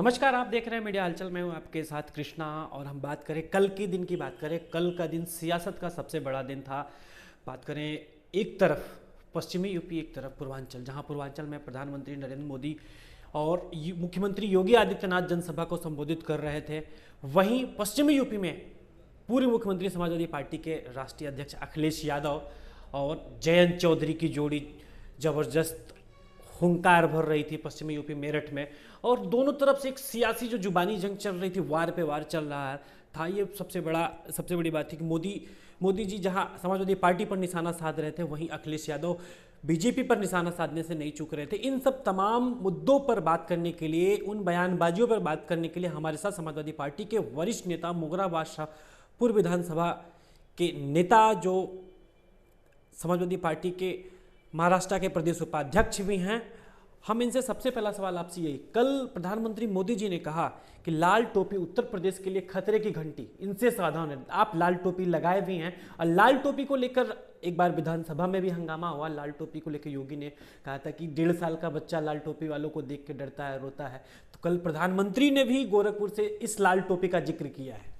नमस्कार, आप देख रहे हैं मीडिया हलचल। मैं हूं आपके साथ कृष्णा और हम बात करें कल के दिन की। बात करें कल का दिन सियासत का सबसे बड़ा दिन था। बात करें एक तरफ पश्चिमी यूपी, एक तरफ पूर्वांचल, जहां पूर्वांचल में प्रधानमंत्री नरेंद्र मोदी और मुख्यमंत्री योगी आदित्यनाथ जनसभा को संबोधित कर रहे थे। वहीं पश्चिमी यूपी में पूर्व मुख्यमंत्री समाजवादी पार्टी के राष्ट्रीय अध्यक्ष अखिलेश यादव और जयंत चौधरी की जोड़ी जबरदस्त हुंकार भर रही थी पश्चिमी यूपी मेरठ में। और दोनों तरफ से एक सियासी जो जुबानी जंग चल रही थी, वार पे वार चल रहा था। ये सबसे बड़ी बात थी कि मोदी जी जहां समाजवादी पार्टी पर निशाना साध रहे थे, वहीं अखिलेश यादव बीजेपी पर निशाना साधने से नहीं चूक रहे थे। इन सब तमाम मुद्दों पर बात करने के लिए, उन बयानबाजियों पर बात करने के लिए हमारे साथ समाजवादी पार्टी के वरिष्ठ नेता मोगरा बादशाह, पूर्व विधानसभा के नेता, जो समाजवादी पार्टी के महाराष्ट्र के प्रदेश उपाध्यक्ष भी हैं। हम इनसे सबसे पहला सवाल आपसे यही, कल प्रधानमंत्री मोदी जी ने कहा कि लाल टोपी उत्तर प्रदेश के लिए खतरे की घंटी, इनसे सावधान है। आप लाल टोपी लगाए भी हैं और लाल टोपी को लेकर एक बार विधानसभा में भी हंगामा हुआ। लाल टोपी को लेकर योगी ने कहा था कि 1.5 साल का बच्चा लाल टोपी वालों को देख के डरता है, रोता है। तो कल प्रधानमंत्री ने भी गोरखपुर से इस लाल टोपी का जिक्र किया है।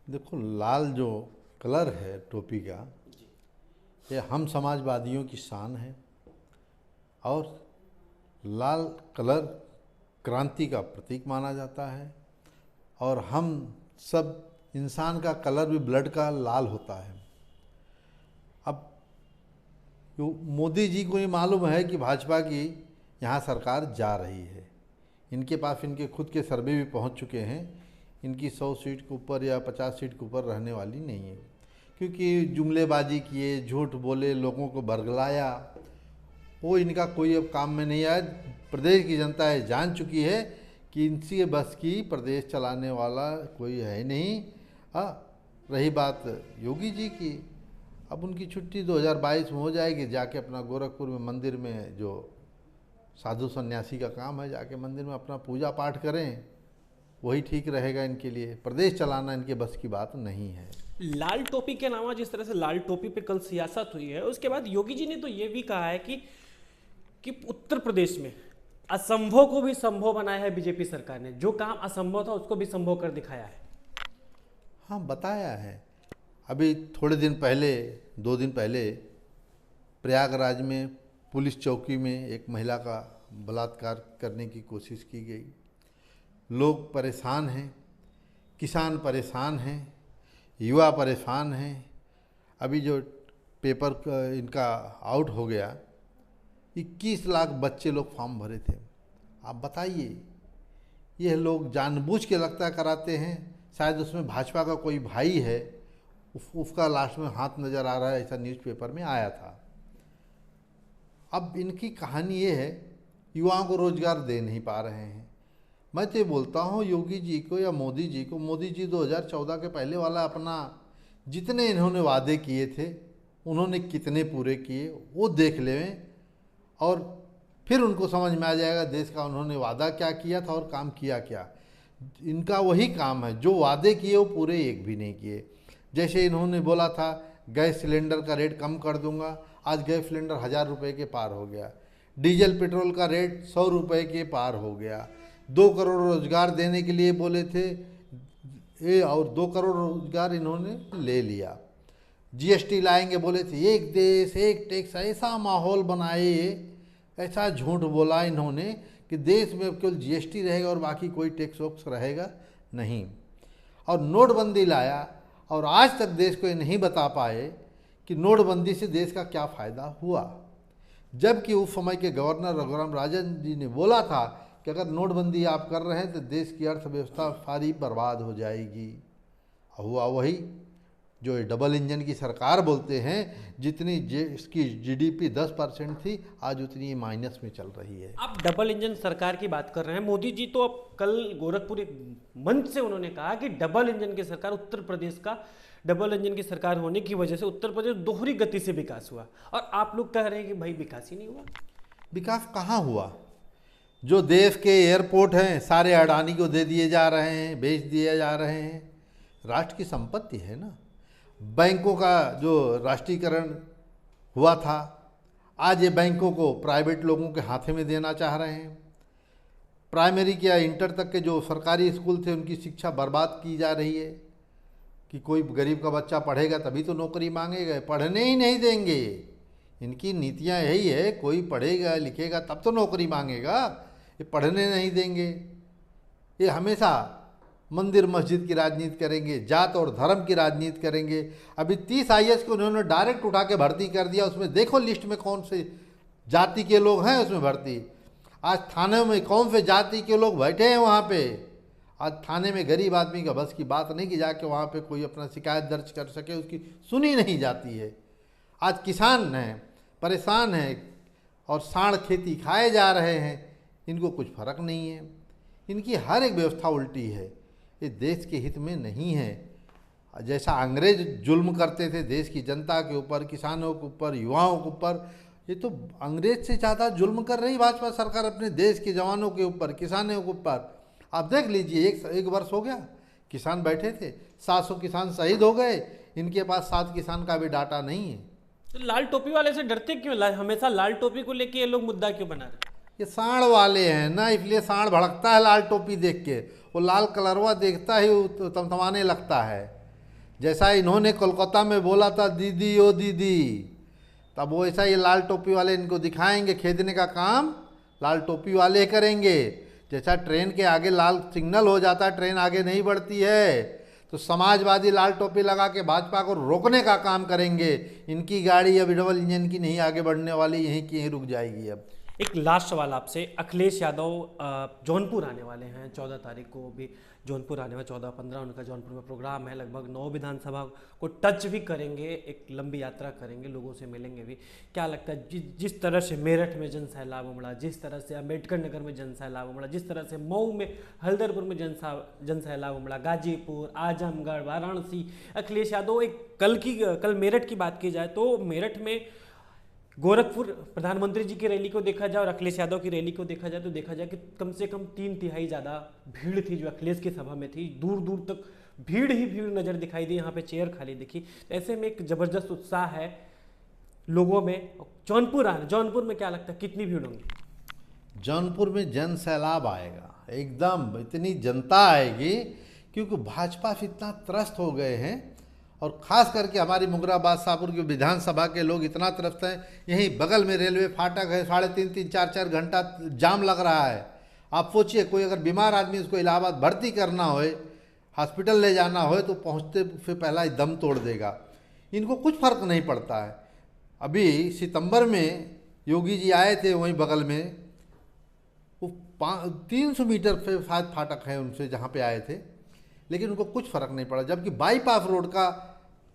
देखो, लाल जो कलर है टोपी का, ये हम समाजवादियों की शान है। और लाल कलर क्रांति का प्रतीक माना जाता है। और हम सब इंसान का कलर भी ब्लड का लाल होता है। अब मोदी जी को ये मालूम है कि भाजपा की यहाँ सरकार जा रही है। इनके पास इनके खुद के सर्वे भी पहुँच चुके हैं। इनकी 100 सीट के ऊपर या 50 सीट के ऊपर रहने वाली नहीं है, क्योंकि जुमलेबाजी किए, झूठ बोले, लोगों को बरगलाया, वो इनका कोई अब काम में नहीं आया। प्रदेश की जनता ये जान चुकी है कि इनसे बस की प्रदेश चलाने वाला कोई है नहीं। रही बात योगी जी की, अब उनकी छुट्टी 2022 में हो जाएगी। जाके अपना गोरखपुर में मंदिर में जो साधु सन्यासी का काम है, जाके मंदिर में अपना पूजा पाठ करें, वही ठीक रहेगा इनके लिए। प्रदेश चलाना इनके बस की बात नहीं है। लाल टोपी के अलावा जिस तरह से लाल टोपी पे कल सियासत हुई है, उसके बाद योगी जी ने तो ये भी कहा है कि उत्तर प्रदेश में असंभव को भी संभव बनाया है बीजेपी सरकार ने। जो काम असंभव था उसको भी संभव कर दिखाया है। हाँ, बताया है। अभी थोड़े दिन पहले, 2 दिन पहले, प्रयागराज में पुलिस चौकी में एक महिला का बलात्कार करने की कोशिश की गई। लोग परेशान हैं, किसान परेशान हैं, युवा परेशान हैं। अभी जो पेपर इनका आउट हो गया, 21 लाख बच्चे लोग फॉर्म भरे थे। आप बताइए, यह लोग जानबूझ के लगता कराते हैं। शायद उसमें भाजपा का कोई भाई है, उसका लास्ट में हाथ नज़र आ रहा है, ऐसा न्यूज़पेपर में आया था। अब इनकी कहानी ये है, युवाओं को रोजगार दे नहीं पा रहे हैं। मैं तो ये बोलता हूँ योगी जी को या मोदी जी को, मोदी जी 2014 के पहले वाला अपना जितने इन्होंने वादे किए थे, उन्होंने कितने पूरे किए, वो देख लें। और फिर उनको समझ में आ जाएगा देश का उन्होंने वादा क्या किया था और काम किया क्या। इनका वही काम है, जो वादे किए वो पूरे एक भी नहीं किए। जैसे इन्होंने बोला था गैस सिलेंडर का रेट कम कर दूंगा, आज गैस सिलेंडर 1000 रुपये के पार हो गया। डीजल पेट्रोल का रेट 100 रुपये के पार हो गया। 2 करोड़ रोजगार देने के लिए बोले थे ये, और 2 करोड़ रोजगार इन्होंने ले लिया। जीएसटी लाएंगे बोले थे, एक देश एक टैक्स, ऐसा माहौल बनाए, ऐसा झूठ बोला इन्होंने कि देश में केवल जीएसटी रहेगा और बाकी कोई टैक्स वैक्स रहेगा नहीं। और नोटबंदी लाया, और आज तक देश को ये नहीं बता पाए कि नोटबंदी से देश का क्या फ़ायदा हुआ। जबकि उस समय के गवर्नर रघुराम राजन जी ने बोला था कि अगर नोटबंदी आप कर रहे हैं तो देश की अर्थव्यवस्था सारी बर्बाद हो जाएगी। हुआ वही जो डबल इंजन की सरकार बोलते हैं। जितनी इसकी जीडीपी 10% थी, आज उतनी माइनस में चल रही है। आप डबल इंजन सरकार की बात कर रहे हैं। मोदी जी तो अब कल गोरखपुर एक मंच से उन्होंने कहा कि डबल इंजन की सरकार, उत्तर प्रदेश का डबल इंजन की सरकार होने की वजह से उत्तर प्रदेश दोहरी गति से विकास हुआ। और आप लोग कह रहे हैं कि भाई विकास ही नहीं हुआ। विकास कहाँ हुआ? जो देश के एयरपोर्ट हैं सारे अडानी को दे दिए जा रहे हैं, बेच दिए जा रहे हैं। राष्ट्र की संपत्ति है ना। बैंकों का जो राष्ट्रीयकरण हुआ था, आज ये बैंकों को प्राइवेट लोगों के हाथ में देना चाह रहे हैं। प्राइमरी के या इंटर तक के जो सरकारी स्कूल थे उनकी शिक्षा बर्बाद की जा रही है कि कोई गरीब का बच्चा पढ़ेगा तभी तो नौकरी मांगेगा, पढ़ने ही नहीं देंगे। इनकी नीतियाँ यही है, कोई पढ़ेगा लिखेगा तब तो नौकरी मांगेगा, ये पढ़ने नहीं देंगे। ये हमेशा मंदिर मस्जिद की राजनीति करेंगे, जात और धर्म की राजनीति करेंगे। अभी 30 IAS को उन्होंने डायरेक्ट उठा के भर्ती कर दिया, उसमें देखो लिस्ट में कौन से जाति के लोग हैं उसमें भर्ती। आज थाने में कौन से जाति के लोग बैठे हैं वहाँ पे। आज थाने में गरीब आदमी का बस की बात नहीं कि जाके वहाँ पे कोई अपना शिकायत दर्ज कर सके, उसकी सुनी नहीं जाती है। आज किसान हैं, परेशान हैं और साढ़ खेती खाए जा रहे हैं, इनको कुछ फर्क नहीं है। इनकी हर एक व्यवस्था उल्टी है, ये देश के हित में नहीं है। जैसा अंग्रेज जुल्म करते थे देश की जनता के ऊपर, किसानों के ऊपर, युवाओं के ऊपर, ये तो अंग्रेज से ज़्यादा जुल्म कर रही भाजपा सरकार अपने देश के जवानों के ऊपर, किसानों के ऊपर। आप देख लीजिए, एक वर्ष हो गया, किसान बैठे थे, 700 किसान शहीद हो गए, इनके पास 7 किसान का भी डाटा नहीं है। तो लाल टोपी वाले से डरते क्यों? हमेशा लाल टोपी को लेके ये लोग मुद्दा क्यों बना रहे? ये सांड वाले हैं ना, इसलिए सांड भड़कता है लाल टोपी देख के। वो लाल कलरवा देखता ही वो तमतमाने लगता है। जैसा इन्होंने कोलकाता में बोला था दीदी ओ दीदी, तब वो ऐसा ये लाल टोपी वाले इनको दिखाएंगे खेदने का काम लाल टोपी वाले करेंगे। जैसा ट्रेन के आगे लाल सिग्नल हो जाता है, ट्रेन आगे नहीं बढ़ती है, तो समाजवादी लाल टोपी लगा के भाजपा को रोकने का काम करेंगे। इनकी गाड़ी अब डबल इंजन की नहीं आगे बढ़ने वाली, यहीं की यहीं रुक जाएगी। अब एक लास्ट सवाल आपसे, अखिलेश यादव जौनपुर आने वाले हैं, 14 तारीख को भी जौनपुर आने वाले, 14-15 उनका जौनपुर में प्रोग्राम है। लगभग 9 विधानसभा को टच भी करेंगे, एक लंबी यात्रा करेंगे, लोगों से मिलेंगे भी। क्या लगता है जिस तरह से मेरठ में जन सैलाब उमड़ा, जिस तरह से अम्बेडकर नगर में जन सैलाब उमड़ा, जिस तरह से मऊ में, हल्दरपुर में जन सैलाब उमड़ा, गाजीपुर, आजमगढ़, वाराणसी, अखिलेश यादव, कल मेरठ की बात की जाए तो मेरठ में गोरखपुर प्रधानमंत्री जी की रैली को देखा जाए और अखिलेश यादव की रैली को देखा जाए तो देखा जाए कि कम से कम 3/3 ज़्यादा भीड़ थी जो अखिलेश की सभा में थी। दूर दूर तक भीड़ ही भीड़ नज़र दिखाई दी, यहाँ पे चेयर खाली दिखी। तो ऐसे में एक ज़बरदस्त उत्साह है लोगों में। जौनपुर में क्या लगता है कितनी भीड़ होगी? जौनपुर में जन सैलाब आएगा, एकदम इतनी जनता आएगी, क्योंकि भाजपा से इतना त्रस्त हो गए हैं। और ख़ास करके हमारी मुगराबाद शाहपुर की विधानसभा के लोग इतना त्रस्त हैं, यहीं बगल में रेलवे फाटक है, 3.5 4 घंटा जाम लग रहा है। आप सोचिए, कोई अगर बीमार आदमी उसको इलाहाबाद भर्ती करना हो, हॉस्पिटल ले जाना हो, तो पहुंचते से पहला ही दम तोड़ देगा। इनको कुछ फ़र्क नहीं पड़ता है। अभी सितंबर में योगी जी आए थे वहीं बगल में, वो 300 मीटर पे शायद फाटक है उनसे जहाँ पे आए थे, लेकिन उनको कुछ फ़र्क नहीं पड़ा। जबकि बाईपास रोड का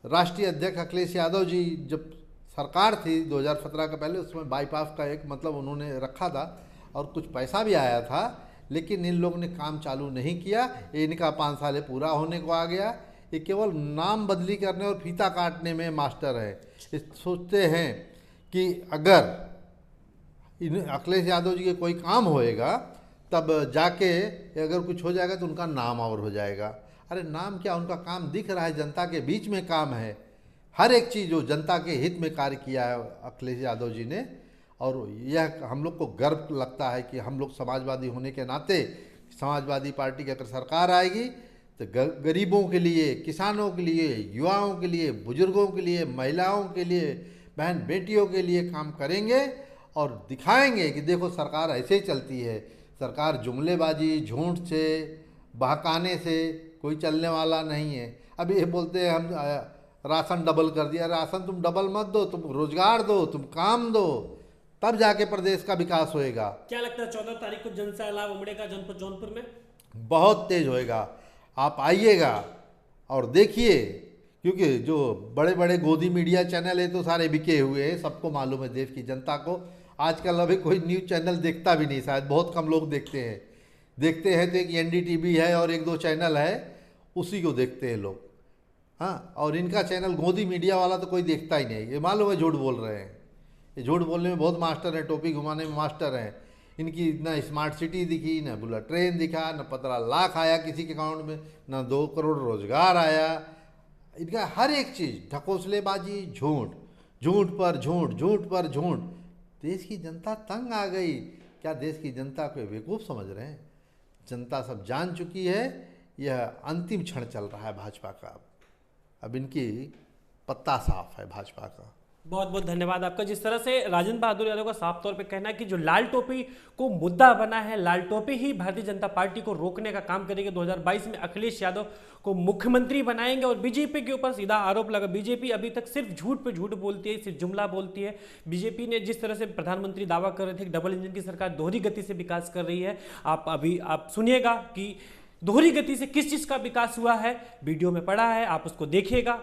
राष्ट्रीय अध्यक्ष अखिलेश यादव जी जब सरकार थी 2017 के पहले, उसमें बाईपास का एक मतलब उन्होंने रखा था और कुछ पैसा भी आया था, लेकिन इन लोगों ने काम चालू नहीं किया। इनका 5 साल पूरा होने को आ गया, ये केवल नाम बदली करने और फीता काटने में मास्टर है। ये सोचते हैं कि अगर अखिलेश यादव जी के कोई काम होएगा तब जाके अगर कुछ हो जाएगा तो उनका नाम और हो जाएगा। अरे नाम क्या, उनका काम दिख रहा है, जनता के बीच में काम है। हर एक चीज़ जो जनता के हित में कार्य किया है अखिलेश यादव जी ने, और यह हम लोग को गर्व लगता है कि हम लोग समाजवादी होने के नाते, समाजवादी पार्टी की अगर सरकार आएगी तो गरीबों के लिए, किसानों के लिए, युवाओं के लिए, बुजुर्गों के लिए, महिलाओं के लिए, बहन बेटियों के लिए काम करेंगे और दिखाएंगे कि देखो सरकार ऐसे ही चलती है। सरकार जुमलेबाजी, झूठ से, बहकाने से कोई चलने वाला नहीं है। अभी ये बोलते हैं हम राशन डबल कर दिया। राशन तुम डबल मत दो, तुम रोजगार दो, तुम काम दो, तब जाके प्रदेश का विकास होएगा। क्या लगता है 14 तारीख को जन सैलाब उमड़ेगा जौनपुर में? बहुत तेज होएगा। आप आइएगा और देखिए, क्योंकि जो बड़े बड़े गोदी मीडिया चैनल है तो सारे बिके हुए हैं, सबको मालूम है देश की जनता को। आजकल अभी कोई न्यूज़ चैनल देखता भी नहीं, शायद बहुत कम लोग देखते हैं तो एक NDTV है और 1-2 चैनल है, उसी को देखते हैं लोग। हाँ, और इनका चैनल गोदी मीडिया वाला तो कोई देखता ही नहीं। ये मालूम है झूठ बोल रहे हैं, ये झूठ बोलने में बहुत मास्टर हैं, टोपी घुमाने में मास्टर हैं। इनकी ना स्मार्ट सिटी दिखी, ना बुलेट ट्रेन दिखा, ना 15 लाख आया किसी के अकाउंट में, ना 2 करोड़ रोजगार आया। इनका हर एक चीज़ ढकोसलेबाजी, झूठ पर झूठ। देश की जनता तंग आ गई। क्या देश की जनता को बेवकूफ़ समझ रहे हैं? जनता सब जान चुकी है। यह अंतिम क्षण चल रहा है भाजपा का। अब इनकी पत्ता साफ है भाजपा का। बहुत बहुत धन्यवाद आपका। जिस तरह से राजेंद्र बहादुर यादव का साफ तौर पे कहना है कि जो लाल टोपी को मुद्दा बना है, लाल टोपी ही भारतीय जनता पार्टी को रोकने का काम करेगी। 2022 में अखिलेश यादव को मुख्यमंत्री बनाएंगे और बीजेपी के ऊपर सीधा आरोप लगा। बीजेपी अभी तक सिर्फ झूठ पे झूठ बोलती है, सिर्फ जुमला बोलती है। बीजेपी ने जिस तरह से प्रधानमंत्री दावा कर रहे थे कि डबल इंजन की सरकार दोहरी गति से विकास कर रही है, आप सुनिएगा कि दोहरी गति से किस चीज का विकास हुआ है, वीडियो में पड़ा है, आप उसको देखिएगा।